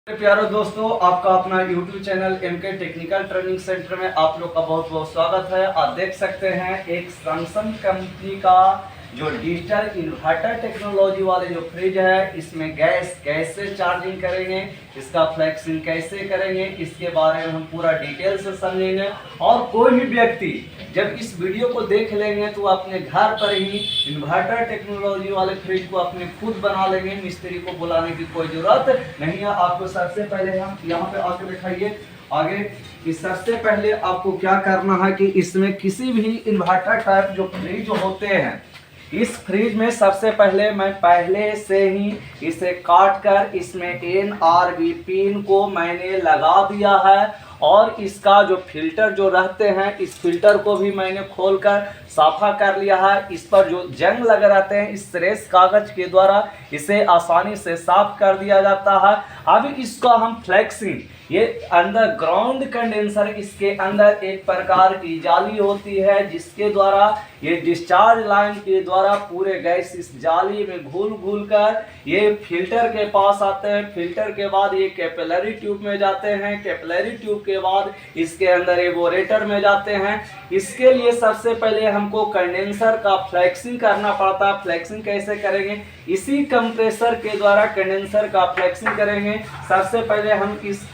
प्यारे दोस्तों, आपका अपना YouTube channel MK technical training centre में आप लोग का बहुत बहुत स्वागत है। आप देख सकते हैं एक सैमसंग कंपनी का जो डिजिटल इन्वर्टर टेक्नोलॉजी वाले जो फ्रिज है, इसमें गैस कैसे चार्जिंग करेंगे, इसका फ्लेक्सिंग कैसे करेंगे, इसके बारे में हम पूरा डिटेल से समझेंगे। और कोई भी व्यक्ति जब इस वीडियो को देख लेंगे तो अपने घर पर ही इन्वर्टर टेक्नोलॉजी वाले फ्रिज को अपने खुद बना लेंगे। मिस्त्री को बुलाने की कोई जरूरत नहीं है। आपको सबसे पहले हम यहाँ पे आके दिखाइए आगे कि सबसे पहले आपको क्या करना है कि इसमें किसी भी इन्वर्टर टाइप जो फ्रिज होते हैं, इस फ्रिज में सबसे पहले मैं पहले से ही इसे काट कर इसमें NRV पिन को मैंने लगा दिया है। और इसका जो फिल्टर जो रहते हैं, इस फिल्टर को भी मैंने खोलकर साफा कर लिया है। इस पर जो जंग लगे रहते हैं, इस रेस कागज के द्वारा इसे आसानी से साफ कर दिया जाता है। अब इसका हम फ्लेक्सिंग, ये अंदर ग्राउंड कंडेंसर, इसके अंदर एक प्रकार की जाली होती है जिसके द्वारा ये डिस्चार्ज लाइन के द्वारा पूरे गैस इस जाली में घुल घुल कर ये फिल्टर के पास आते हैं। फिल्टर के बाद ये कैपिलरी ट्यूब में जाते हैं। कैपिलरी ट्यूब के बाद इसके अंदर एवोरेटर में जाते हैं। इसके लिए सबसे पहले हमको कंडेंसर का फ्लेक्सिंग करना पड़ता है। फ्लेक्सिंग कैसे करेंगे? इसी कंप्रेसर के द्वारा कंडेंसर का फ्लेक्सिंग करेंगे। सबसे पहले हम इस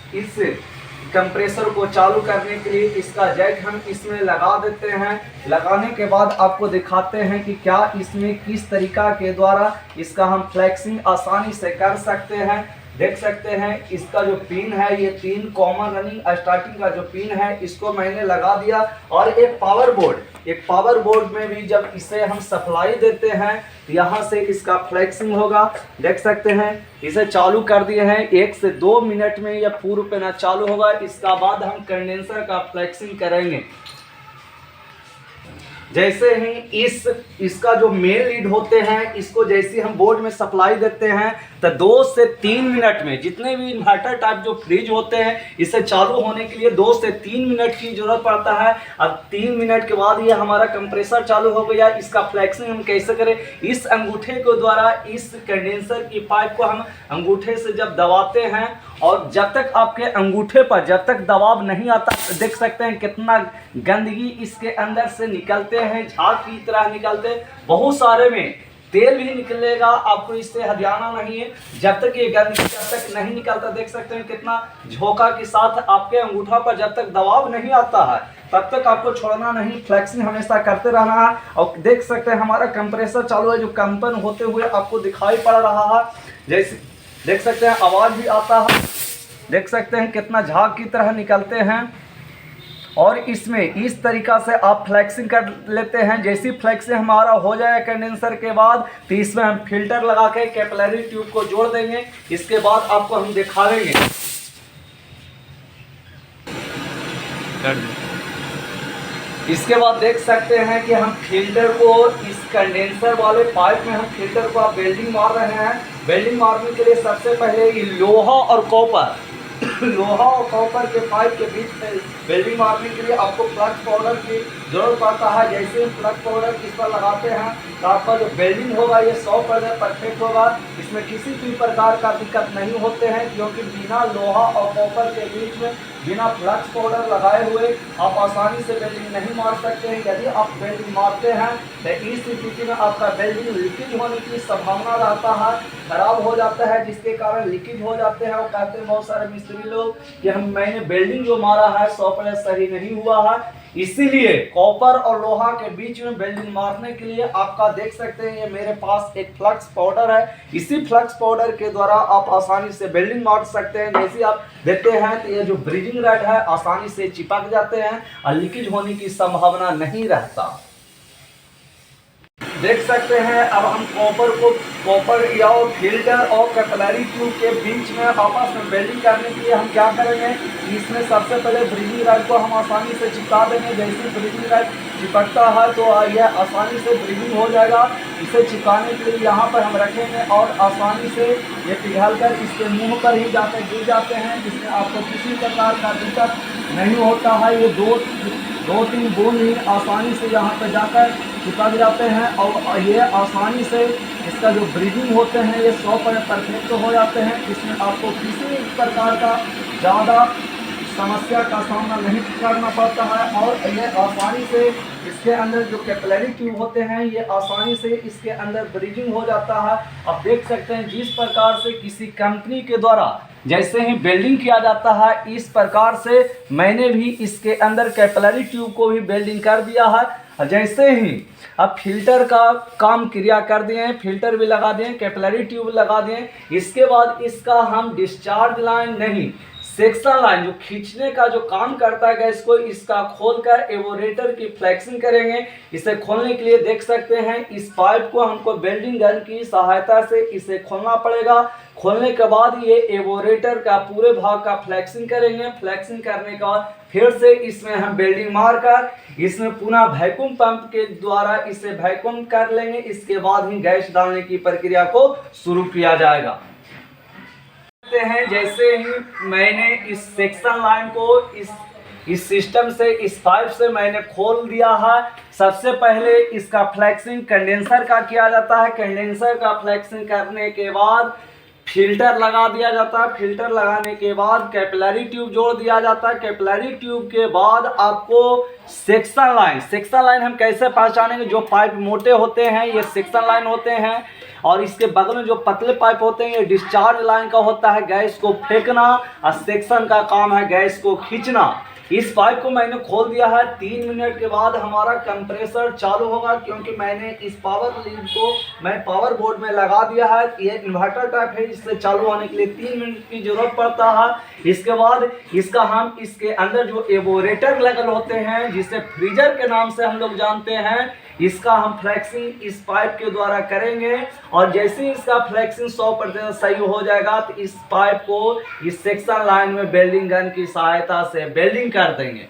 कंप्रेसर को चालू करने के लिए इसका जैक हम इसमें लगा देते हैं। लगाने के बाद आपको दिखाते हैं कि क्या इसमें किस तरीका के द्वारा इसका हम फ्लेक्सिंग आसानी से कर सकते हैं। देख सकते हैं इसका जो पिन है, ये 3 कॉमन रनिंग स्टार्टिंग का जो पिन है, इसको मैंने लगा दिया। और एक पावर बोर्ड में भी जब इसे हम सप्लाई देते हैं तो यहाँ से इसका फ्लेक्सिंग होगा। देख सकते हैं इसे चालू कर दिए हैं। 1 से 2 मिनट में यह पूर्ण पे ना चालू होगा। इसका बाद हम कंडेंसर का फ्लेक्सिंग करेंगे। जैसे ही इसका जो मेन लीड होते हैं, इसको जैसे हम बोर्ड में सप्लाई देते हैं तो 2 से 3 मिनट में, जितने भी इन्वर्टर टाइप जो फ्रिज होते हैं, इसे चालू होने के लिए 2 से 3 मिनट की जरूरत पड़ता है। अब 3 मिनट के बाद ये हमारा कंप्रेसर चालू हो गया। इसका फ्लेक्सिंग हम कैसे करें? इस अंगूठे के द्वारा इस कंडेंसर की पाइप को हम अंगूठे से जब दबाते हैं, और जब तक आपके अंगूठे पर जब तक दबाव नहीं आता, देख सकते हैं कितना गंदगी इसके अंदर से निकलते हैं, झाग की तरह निकलते हैं। बहुत सारे में तेल भी निकलेगा, आपको इससे हथियाना नहीं है। जब तक ये गंदगी जब तक नहीं निकलता, देख सकते हैं कितना झोंका के साथ आपके अंगूठा पर जब तक दबाव नहीं आता है तब तक आपको छोड़ना नहीं, फ्लेक्सिंग हमेशा करते रहना है। और देख सकते हैं हमारा कंप्रेसर चालू है, जो कंपन होते हुए आपको दिखाई पड़ रहा है। जैसे देख सकते हैं आवाज़ भी आता है। देख सकते हैं कितना झाग की तरह निकलते हैं। और इसमें इस तरीका से आप फ्लेक्सिंग कर लेते हैं। जैसी फ्लेक्सिंग हमारा हो जाए कंडेंसर के बाद, तो इसमें हम फिल्टर लगा के कैपिलरी ट्यूब को जोड़ देंगे। इसके बाद आपको हम दिखाएंगे। इसके बाद देख सकते हैं कि हम फिल्टर को इस कंडेंसर वाले पाइप में हम फिल्टर को आप वेल्डिंग मार रहे हैं। वेल्डिंग मारने के लिए सबसे पहले ये लोहा और कॉपर लोहा और कॉपर के पाइप के बीच में वेल्डिंग मारने के लिए आपको फ्लक्स पाउडर की जरूरत पड़ता है। जैसे हम फ्लक्स पाउडर इस पर लगाते हैं तो आपका जो वेल्डिंग होगा ये 100% परफेक्ट होगा। इसमें किसी भी प्रकार का दिक्कत नहीं होते हैं, क्योंकि बिना लोहा और कॉपर के बीच में बिना फ्लक्स पाउडर लगाए हुए आप आसानी से वेल्डिंग नहीं मार सकते हैं। यदि आप वेल्डिंग मारते हैं तो इस स्थिति में आपका वेल्डिंग लीकेज होने की संभावना रहता है, खराब हो जाता है, जिसके कारण लीकेज हो जाते हैं। और कहते हैं बहुत सारे मिस्त्री लोग कि मैंने वेल्डिंग जो मारा है 100% सही नहीं हुआ है। इसीलिए कॉपर और लोहा के बीच में वेल्डिंग मारने के लिए आपका देख सकते हैं ये मेरे पास एक फ्लक्स पाउडर है। इसी फ्लक्स पाउडर के द्वारा आप आसानी से वेल्डिंग मार सकते हैं। जैसे आप देखते हैं तो ये जो ब्रिजिंग रॉड है आसानी से चिपक जाते हैं और लीकेज होने की संभावना नहीं रहता। देख सकते हैं अब हम कॉपर या फिल्टर और कैपिलरी ट्यूब के बीच में आपस में वेल्डिंग करने के लिए हम क्या करेंगे, इसमें सबसे पहले ब्रिजिंग रॉड को हम आसानी से चिपका देंगे। जैसे ब्रिजिंग रॉड चिपकता है तो यह आसानी से ब्रिजिंग हो जाएगा। इसे चिपकाने के लिए यहाँ पर हम रखेंगे और आसानी से ये पिघलकर इसके मुंह पर ही जाकर गिर जाते हैं, जिसमें आपको किसी प्रकार का दिक्कत नहीं होता है। ये 2-3 बूंद ही आसानी से यहाँ पर जाकर चिपक जाते हैं और ये आसानी से इसका जो ब्रीदिंग होते हैं ये 100% परफेक्ट हो जाते हैं। इसमें आपको किसी भी प्रकार का ज़्यादा समस्या का सामना नहीं करना पड़ता है और ये आसानी से इसके अंदर जो कैपिलरी ट्यूब होते हैं ये आसानी से इसके अंदर ब्रीदिंग हो जाता है। आप देख सकते हैं जिस प्रकार से किसी कंपनी के द्वारा जैसे ही वेल्डिंग किया जाता है इस प्रकार से मैंने भी इसके अंदर कैपिलरी ट्यूब को भी वेल्डिंग कर दिया है। जैसे ही अब फिल्टर का काम क्रिया कर दिए हैं, फिल्टर भी लगा दिए, कैपिलरी ट्यूब लगा दिए, इसके बाद इसका हम डिस्चार्ज लाइन नहीं सेक्शन लाइन जो खींचने का जो काम करता है गैस को, इसका खोलकर एवोरेटर की फ्लेक्सिंग करेंगे। इसे खोलने के लिए देख सकते हैं इस पाइप को हमको वेल्डिंग गन की सहायता से इसे खोलना पड़ेगा। खोलने के बाद ये एवोरेटर का पूरे भाग का फ्लेक्सिंग करेंगे। फ्लेक्सिंग करने के बाद फिर से इसमें हम वेल्डिंग मारकर इसमें पुनः वैक्यूम पंप के द्वारा इसे वैक्यूम कर लेंगे। इसके बाद ही गैस डालने की प्रक्रिया को शुरू किया जाएगा। हैं जैसे ही मैंने इस सेक्शन लाइन को इस सिस्टम से इस पाइप से मैंने खोल दिया है। सबसे पहले इसका फ्लेक्सिंग कंडेंसर का किया जाता है। कंडेंसर का फ्लेक्सिंग करने के बाद फिल्टर लगा दिया जाता है। फिल्टर लगाने के बाद कैपिलरी ट्यूब जोड़ दिया जाता है। कैपिलरी ट्यूब के बाद आपको सेक्शन लाइन हम कैसे पहचानेंगे? जो पाइप मोटे होते हैं ये सेक्शन लाइन होते हैं और इसके बगल में जो पतले पाइप होते हैं ये डिस्चार्ज लाइन का होता है, गैस को फेंकना, और सेक्शन का काम है गैस को खींचना। इस पाइप को मैंने खोल दिया है। 3 मिनट के बाद हमारा कंप्रेसर चालू होगा क्योंकि मैंने इस पावर लीड को मैं पावर बोर्ड में लगा दिया है। ये इन्वर्टर टाइप है, इससे चालू होने के लिए 3 मिनट की जरूरत पड़ता है। इसके बाद इसका हम इसके अंदर जो एवोरेटर लगल होते हैं जिसे फ्रीजर के नाम से हम लोग जानते हैं, इसका हम फ्लेक्सिंग इस पाइप के द्वारा करेंगे और जैसे ही इसका फ्लेक्सिंग 100% सही हो जाएगा तो इस पाइप को इस सेक्शन लाइन में वेल्डिंग गन की सहायता से वेल्डिंग कर देंगे।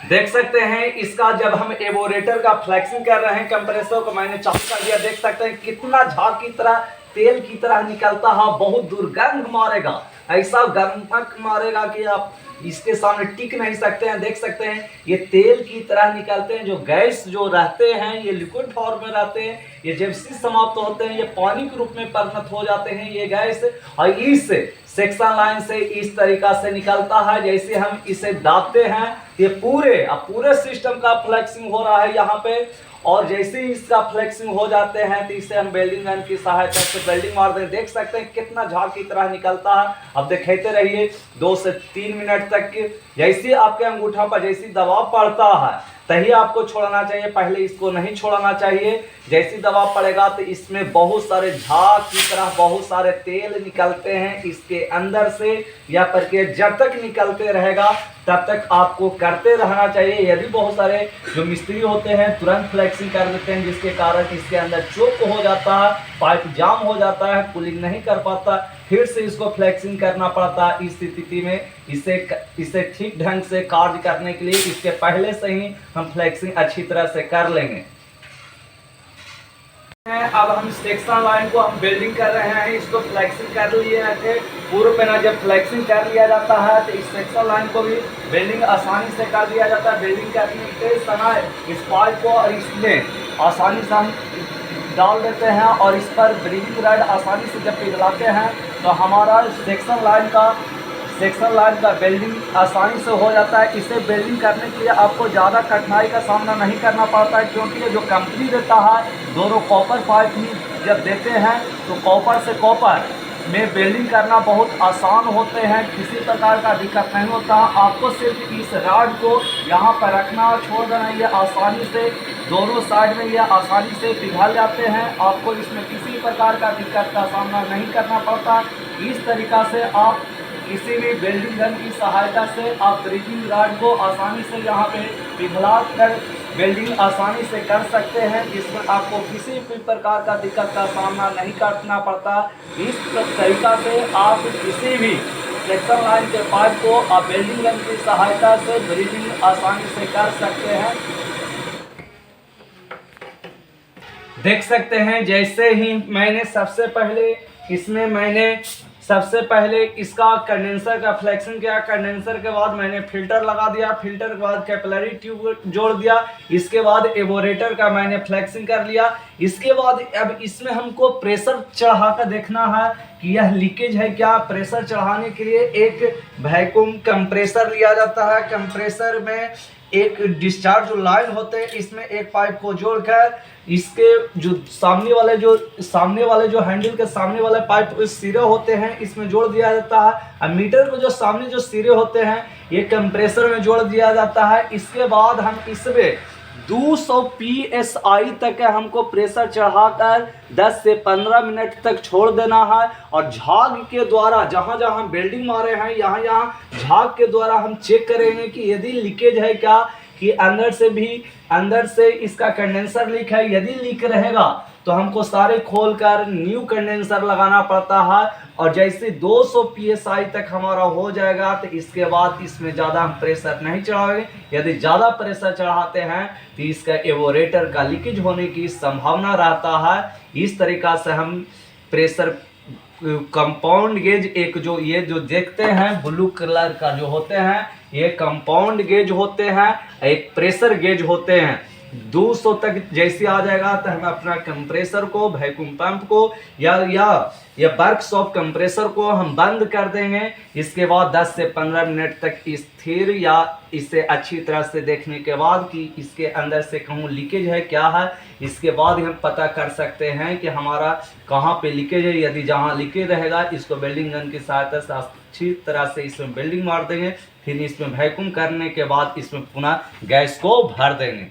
देख सकते हैं इसका जब हम एवोरेटर का फ्लेक्सिंग कर रहे हैं, कंप्रेसर को मैंने चालू कर दिया। देख सकते हैं कितना झाग की तरह तेल की तरह निकलता है, बहुत दुर्गंध मारेगा, ऐसा गंधक मारेगा कि आप इसके सामने टिक नहीं सकते हैं। देख सकते हैं ये तेल की तरह निकलते हैं। जो गैस जो रहते हैं ये लिक्विड फॉर्म में रहते हैं, ये जब से समाप्त होते हैं ये पानी के रूप में परिणत हो जाते हैं ये गैस, और इस सेक्शन लाइन से इस तरीका से निकलता है। जैसे हम इसे दाबते हैं ये पूरे सिस्टम का फ्लेक्सिंग हो रहा है यहाँ पे, और जैसे ही इसका फ्लेक्सिंग हो जाते हैं तो इसे हम वेल्डिंग गन की सहायता से वेल्डिंग मार दें। देख सकते हैं कितना झाग की तरह निकलता है। अब देखते रहिए 2 से 3 मिनट तक के। जैसे आपके अंगूठा पर जैसी दबाव पड़ता है तभी आपको छोड़ना चाहिए, पहले इसको नहीं छोड़ना चाहिए। जैसी दबाव पड़ेगा तो इसमें बहुत सारे झाग की तरह बहुत सारे तेल निकलते हैं इसके अंदर से। यह प्रक्रिया जब तक निकलते रहेगा तब तक आपको करते रहना चाहिए। यदि बहुत सारे जो मिस्त्री होते हैं तुरंत फ्लेक्सिंग कर देते हैं जिसके कारण इसके अंदर चोक हो जाता है, पाइप जाम हो जाता है, कूलिंग नहीं कर पाता, फिर से इसको फ्लेक्सिंग करना पड़ता है। इस स्थिति में इसे ठीक ढंग से कार्य करने के लिए इसके पहले से ही हम फ्लेक्सिंग अच्छी तरह से कर लेंगे। अब हम सेक्शन लाइन को हम वेल्डिंग कर रहे हैं। इसको फ्लेक्सिंग कर लिए थे पूर्व पे ना, जब फ्लेक्सिंग कर लिया जाता है तो इस सेक्शन लाइन को भी वेल्डिंग आसानी से कर दिया जाता है। वेल्डिंग करने के समय इस पाइप को और इसमें आसानी से हम डाल देते हैं और इस पर ब्रिजिंग रॉड आसानी से जब पिघलाते हैं तो हमारा सेक्शन लाइन का वेल्डिंग आसानी से हो जाता है। इसे वेल्डिंग करने के लिए आपको ज़्यादा कठिनाई का सामना नहीं करना पड़ता है क्योंकि ये जो कंपनी देता है दोनों कॉपर पाइप ही जब देते हैं तो कॉपर से कॉपर में वेल्डिंग करना बहुत आसान होते हैं, किसी प्रकार का दिक्कत नहीं होता। आपको सिर्फ इस रॉड को यहाँ पर रखना और छोड़ देना, ये आसानी से दोनों साइड में ये आसानी से पिघल जाते हैं। आपको इसमें किसी प्रकार का दिक्कत का सामना नहीं करना पड़ता। इस तरीक़ा से आप किसी भी वेल्डिंग गन की सहायता से आप ब्रिजिंग रॉड को आसानी से यहाँ पे पिघला कर वेल्डिंग आसानी से कर सकते हैं, जिसमें आपको किसी भी प्रकार का दिक्कत का सामना नहीं करना पड़ता। इस तरीक़ा से आप किसी भी सेक्शन लाइन के पाइप को आप वेल्डिंग गन की सहायता से ब्रिजिंग आसानी से कर सकते हैं। देख सकते हैं जैसे ही मैंने सबसे पहले इसमें मैंने सबसे पहले इसका कंडेंसर का फ्लेक्सिंग किया, कंडेंसर के बाद मैंने फिल्टर लगा दिया, फिल्टर के बाद कैपिलरी ट्यूब जोड़ दिया, इसके बाद एवोरेटर का मैंने फ्लेक्सिंग कर लिया। इसके बाद अब इसमें हमको प्रेशर चढ़ा कर देखना है कि यह लीकेज है क्या। प्रेशर चढ़ाने के लिए एक वैक्यूम कंप्रेसर लिया जाता है। कंप्रेसर में एक डिस्चार्ज लाइन होते हैं, इसमें एक पाइप को जोड़कर इसके जो सामने वाले जो हैंडल के सामने वाले पाइप सिरे होते हैं इसमें जोड़ दिया जाता है। अब मीटर को जो सामने जो सिरे होते हैं ये कंप्रेसर में जोड़ दिया जाता है। इसके बाद हम इसमें 200 psi तक हमको प्रेशर चढ़ाकर 10 से 15 मिनट तक छोड़ देना है। और झाग के द्वारा जहां जहां हम वेल्डिंग मारे हैं यहाँ झाग के द्वारा हम चेक करेंगे कि यदि लीकेज है क्या, कि अंदर से इसका कंडेंसर लीक है। यदि लीक रहेगा तो हमको सारे खोलकर न्यू कंडेंसर लगाना पड़ता है। और जैसे 200 psi तक हमारा हो जाएगा तो इसके बाद इसमें ज़्यादा हम प्रेशर नहीं चढ़ाएंगे। यदि ज़्यादा प्रेशर चढ़ाते हैं तो इसका एवोरेटर का लीकेज होने की संभावना रहता है। इस तरीक़ा से हम प्रेशर कंपाउंड गेज, एक जो ये जो देखते हैं ब्लू कलर का जो होते हैं ये कंपाउंड गेज होते हैं, एक प्रेशर गेज होते हैं। 200 तक जैसे आ जाएगा तो हम अपना कंप्रेसर को, वैक्यूम पंप को या वर्कशॉप कंप्रेसर को हम बंद कर देंगे। इसके बाद 10 से 15 मिनट तक स्थिर या इसे अच्छी तरह से देखने के बाद कि इसके अंदर से कहूँ लीकेज है क्या है, इसके बाद हम पता कर सकते हैं कि हमारा कहाँ पे लीकेज है। यदि जहाँ लीकेज रहेगा इसको वेल्डिंग गन की सहायता से अच्छी तरह से इसमें वेल्डिंग मार देंगे। फिर इसमें वैक्यूम करने के बाद इसमें पुनः गैस को भर देंगे।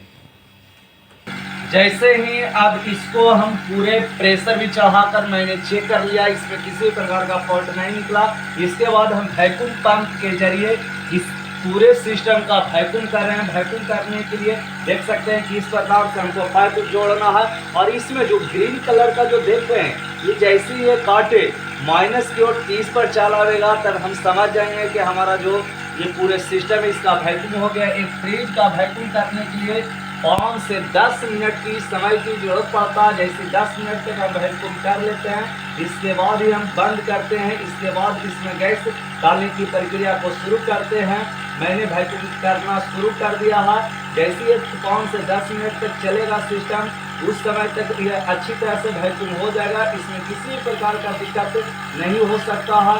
जैसे ही अब इसको हम पूरे प्रेशर भी चढ़ाकर मैंने चेक कर लिया, इसमें किसी प्रकार का फॉल्ट नहीं निकला। इसके बाद हम वैक्यूम पंप के जरिए इस पूरे सिस्टम का वैक्यूम कर रहे हैं। वैक्यूम करने के लिए देख सकते हैं कि इस प्रकार से हमको पाइप जोड़ना है। और इसमें जो ग्रीन कलर का जो देख रहे हैं ये जैसे ही ये काटे माइनस की ओर 30 पर चलावेगा तब हम समझ जाएंगे कि हमारा जो ये पूरे सिस्टम है इसका वैक्यूम हो गया। एक फ्रिज का वैक्यूम करने के लिए 5 से 10 मिनट की समय की जरूरत पड़ता है। जैसे 10 मिनट तक हम वैक्यूम कर लेते हैं, इसके बाद ही हम बंद करते हैं। इसके बाद इसमें गैस डालने की प्रक्रिया को शुरू करते हैं। मैंने वैक्यूम करना शुरू कर दिया है। जैसे ये 5 से 10 मिनट तक चलेगा सिस्टम, उस समय तक यह अच्छी तरह से वैक्यूम हो जाएगा। इसमें किसी प्रकार का दिक्कत नहीं हो सकता है।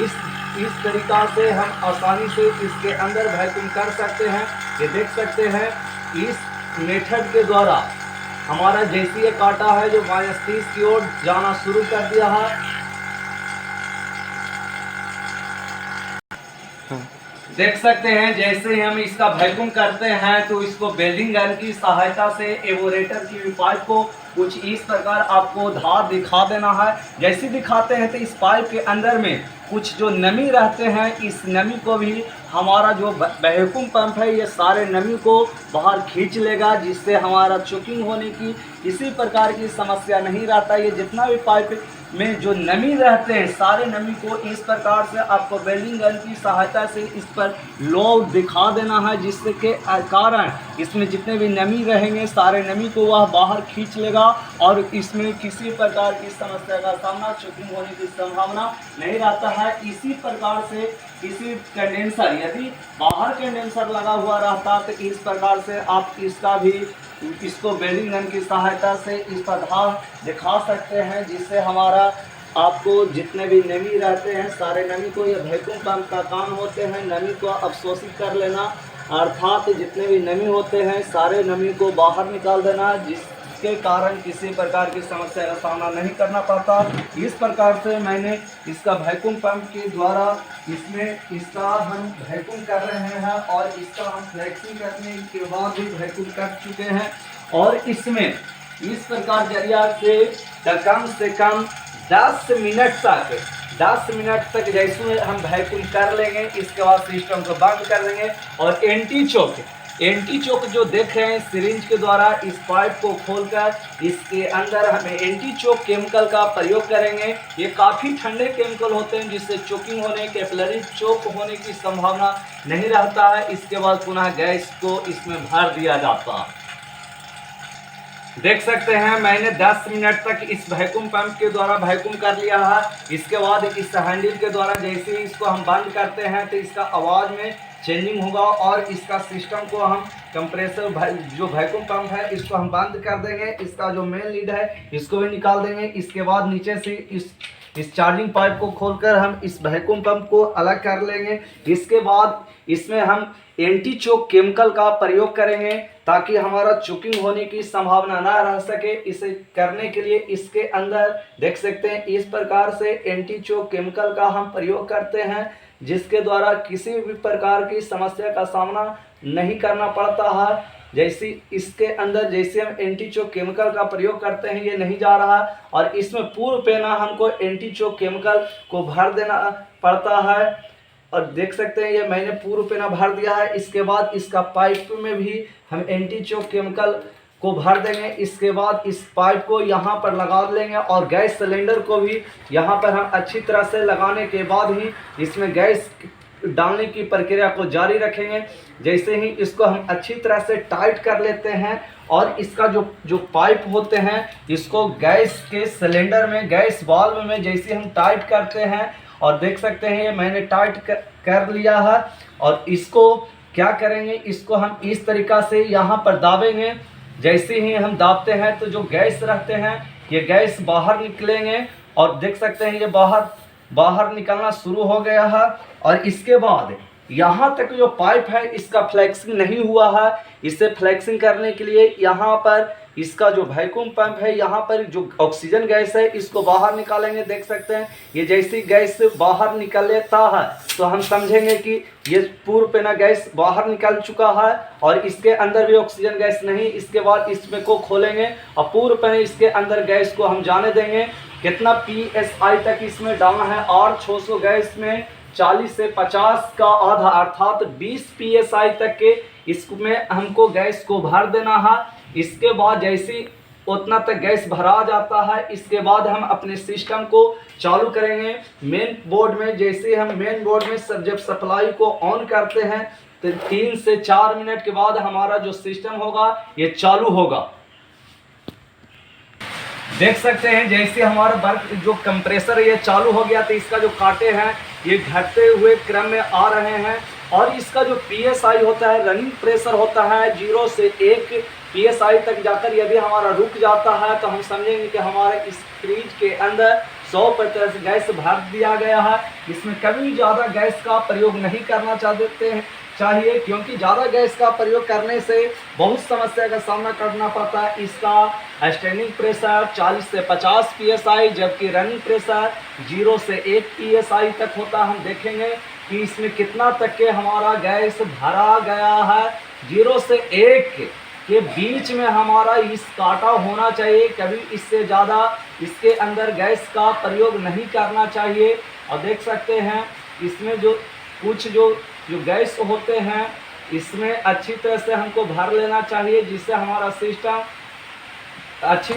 इस तरीक़ा से हम आसानी से इसके अंदर वैक्यूम कर सकते हैं। ये देख सकते हैं इस मेथड के द्वारा हमारा जैसे ये काटा है जो -30 की ओर जाना शुरू कर दिया है। देख सकते हैं जैसे ही हम इसका वैक्यूम करते हैं तो इसको वेल्डिंग गन की सहायता से एवोरेटर की पाइप को कुछ इस प्रकार आपको धार दिखा देना है। जैसे दिखाते हैं तो इस पाइप के अंदर में कुछ जो नमी रहते हैं, इस नमी को भी हमारा जो वैक्यूम पंप है ये सारे नमी को बाहर खींच लेगा, जिससे हमारा चोकिंग होने की किसी प्रकार की समस्या नहीं रहता। ये जितना भी पाइप में जो नमी रहते हैं सारे नमी को इस प्रकार से आपको वेल्डिंग गन की सहायता से इस पर लोड दिखा देना है, जिससे के कारण इसमें जितने भी नमी रहेंगे सारे नमी को वह बाहर खींच लेगा और इसमें किसी प्रकार की समस्या का सामना, चोकिंग होने की संभावना नहीं रहता है। इसी प्रकार से किसी कंडेंसर, यदि बाहर कंडेंसर लगा हुआ रहता तो इस प्रकार से आप इसको वेल्डिंग गन की सहायता से इस पर धार दिखा सकते हैं, जिससे हमारा आपको जितने भी नमी रहते हैं सारे नमी को, ये वैक्यूम पंप का काम होते हैं नमी को अवशोषित कर लेना, अर्थात जितने भी नमी होते हैं सारे नमी को बाहर निकाल देना, जिसके कारण किसी प्रकार की समस्या का सामना नहीं करना पड़ता। इस प्रकार से मैंने इसका वैक्यूम पंप के द्वारा इसका हम वैक्यूम कर रहे हैं और इसका हम फ्लेक्सिंग करने के बाद भी वैक्यूम कर चुके हैं। और इसमें इस प्रकार जरिया से कम 10 मिनट तक जैसे हम वैक्यूम कर लेंगे, इसके बाद सिस्टम को बंद कर देंगे। और एंटी चोक जो देख रहे हैं सिरिंज के द्वारा इस पाइप को खोलकर इसके अंदर हमें एंटी चोक केमिकल का प्रयोग करेंगे। ये काफ़ी ठंडे केमिकल होते हैं, जिससे चोकिंग होने, कैपिलरी चोक होने की संभावना नहीं रहता है। इसके बाद पुनः गैस को इसमें भर दिया जाता है। देख सकते हैं मैंने 10 मिनट तक इस वैक्यूम पंप के द्वारा वैक्यूम कर लिया है। इसके बाद इस हैंडल के द्वारा जैसे ही इसको हम बंद करते हैं तो इसका आवाज़ में चेंजिंग होगा और इसका सिस्टम को हम कंप्रेसर जो वैक्यूम पंप है इसको हम बंद कर देंगे। इसका जो मेन लीड है इसको भी निकाल देंगे। इसके बाद नीचे से इस चार्जिंग पाइप को खोलकर हम इस वैक्यूम पंप को अलग कर लेंगे। इसके बाद इसमें हम एंटी चोक केमिकल का प्रयोग करेंगे ताकि हमारा चोकिंग होने की संभावना ना रह सके। इसे करने के लिए इसके अंदर देख सकते हैं इस प्रकार से एंटी चोक केमिकल का हम प्रयोग करते हैं, जिसके द्वारा किसी भी प्रकार की समस्या का सामना नहीं करना पड़ता है। जैसे इसके अंदर जैसे हम एंटी चोक केमिकल का प्रयोग करते हैं ये नहीं जा रहा और इसमें पूर्ण पेना हमको एंटी चोक केमिकल को भर देना पड़ता है। और देख सकते हैं ये मैंने पूर्ण पेना भर दिया है। इसके बाद इसका पाइप में भी हम एंटी चोक केमिकल को भर देंगे। इसके बाद इस पाइप को यहाँ पर लगा लेंगे और गैस सिलेंडर को भी यहाँ पर हम अच्छी तरह से लगाने के बाद ही इसमें गैस डालने की प्रक्रिया को जारी रखेंगे। जैसे ही इसको हम अच्छी तरह से टाइट कर लेते हैं और इसका जो पाइप होते हैं इसको गैस के सिलेंडर में गैस वाल्व में जैसे हम टाइट करते हैं और देख सकते हैं ये मैंने टाइट कर लिया है। और इसको क्या करेंगे, इसको हम इस तरीक़ा से यहाँ पर दाबेंगे। जैसे ही हम दाबते हैं तो जो गैस रहते हैं ये गैस बाहर निकलेंगे और देख सकते हैं ये बाहर निकलना शुरू हो गया है। और इसके बाद यहाँ तक जो पाइप है इसका फ्लेक्सिंग नहीं हुआ है। इसे फ्लेक्सिंग करने के लिए यहाँ पर इसका जो वैक्यूम पंप है यहाँ पर जो ऑक्सीजन गैस है इसको बाहर निकालेंगे। देख सकते हैं ये जैसी गैस बाहर निकल लेता है तो हम समझेंगे कि ये पूर्ण पेना गैस बाहर निकल चुका है और इसके अंदर भी ऑक्सीजन गैस नहीं। इसके बाद इसमें को खोलेंगे और पूर्ण पेना इसके अंदर गैस को हम जाने देंगे कितना PSI तक इसमें डालना है। और 600 गैस में 40 से 50 का आधा अर्थात 20 PSI तक के इसमें हमको गैस को भर देना है। इसके बाद जैसे उतना तक गैस भरा जाता है इसके बाद हम अपने सिस्टम को चालू करेंगे मेन बोर्ड में। जैसे हम मेन बोर्ड में जब सप्लाई को ऑन करते हैं तो 3 से 4 मिनट के बाद हमारा जो सिस्टम होगा ये चालू होगा। देख सकते हैं जैसे हमारा वर्क जो कंप्रेसर है ये चालू हो गया तो इसका जो कांटे हैं ये घटते हुए क्रम में आ रहे हैं। और इसका जो PSI होता है रनिंग प्रेशर होता है 0 से 1 PSI तक जाकर यदि हमारा रुक जाता है तो हम समझेंगे कि हमारे इस फ्रिज के अंदर 100% गैस भर दिया गया है। इसमें कभी ज़्यादा गैस का प्रयोग नहीं करना चाहिए क्योंकि ज़्यादा गैस का प्रयोग करने से बहुत समस्या का सामना करना पड़ता है। इसका स्टैंडिंग प्रेशर 40 से 50 PSI जबकि रनिंग प्रेशर 0 से 1 PSI तक होता। हम देखेंगे कि इसमें कितना तक के हमारा गैस भरा गया है। 0 से 1 के बीच में हमारा इस काटा होना चाहिए, कभी इससे ज़्यादा इसके अंदर गैस का प्रयोग नहीं करना चाहिए। और देख सकते हैं इसमें जो कुछ जो गैस होते हैं इसमें अच्छी तरह से हमको भर लेना चाहिए जिससे हमारा सिस्टम अच्छी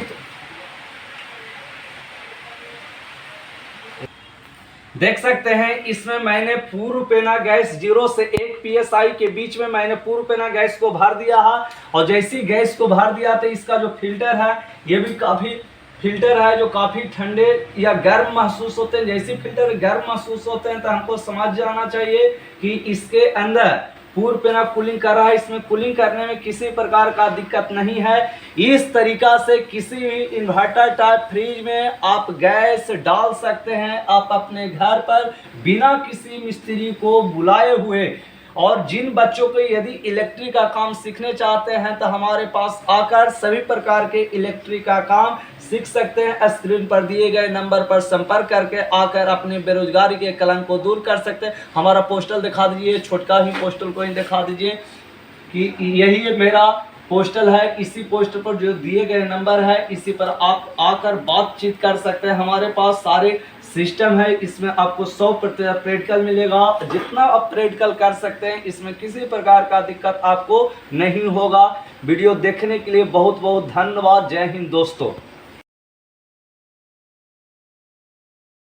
देख सकते हैं। इसमें मैंने पूर्ण पेना गैस 0 से 1 PSI के बीच में मैंने पूर्ण पेना गैस को भर दिया है। और जैसी गैस को भर दिया तो इसका जो फिल्टर है ये भी काफ़ी फिल्टर है जो काफ़ी ठंडे या गर्म महसूस होते हैं। जैसे फिल्टर गर्म महसूस होते हैं तो हमको समझ जाना चाहिए कि इसके अंदर पूर्ण पेना कूलिंग कर रहा है। इसमें कूलिंग करने में किसी प्रकार का दिक्कत नहीं है। इस तरीका से किसी भी इन्वर्टर टाइप फ्रिज में आप गैस डाल सकते हैं आप अपने घर पर बिना किसी मिस्त्री को बुलाए हुए। और जिन बच्चों को यदि इलेक्ट्रिक का काम सीखने चाहते हैं तो हमारे पास आकर सभी प्रकार के इलेक्ट्रिक का काम सीख सकते हैं। स्क्रीन पर दिए गए नंबर पर संपर्क करके आकर अपने बेरोजगारी के कलंक को दूर कर सकते हैं। हमारा पोस्टल दिखा दीजिए, छोटका ही पोस्टल को ही दिखा दीजिए कि यही मेरा पोस्टल है। इसी पोस्टल पर जो दिए गए नंबर है इसी पर आप आकर बातचीत कर सकते हैं। हमारे पास सारे सिस्टम है, इसमें आपको 100% प्रैक्टिकल मिलेगा। जितना आप प्रैक्टिकल कर सकते हैं इसमें किसी प्रकार का दिक्कत आपको नहीं होगा। वीडियो देखने के लिए बहुत बहुत धन्यवाद। जय हिंद दोस्तों।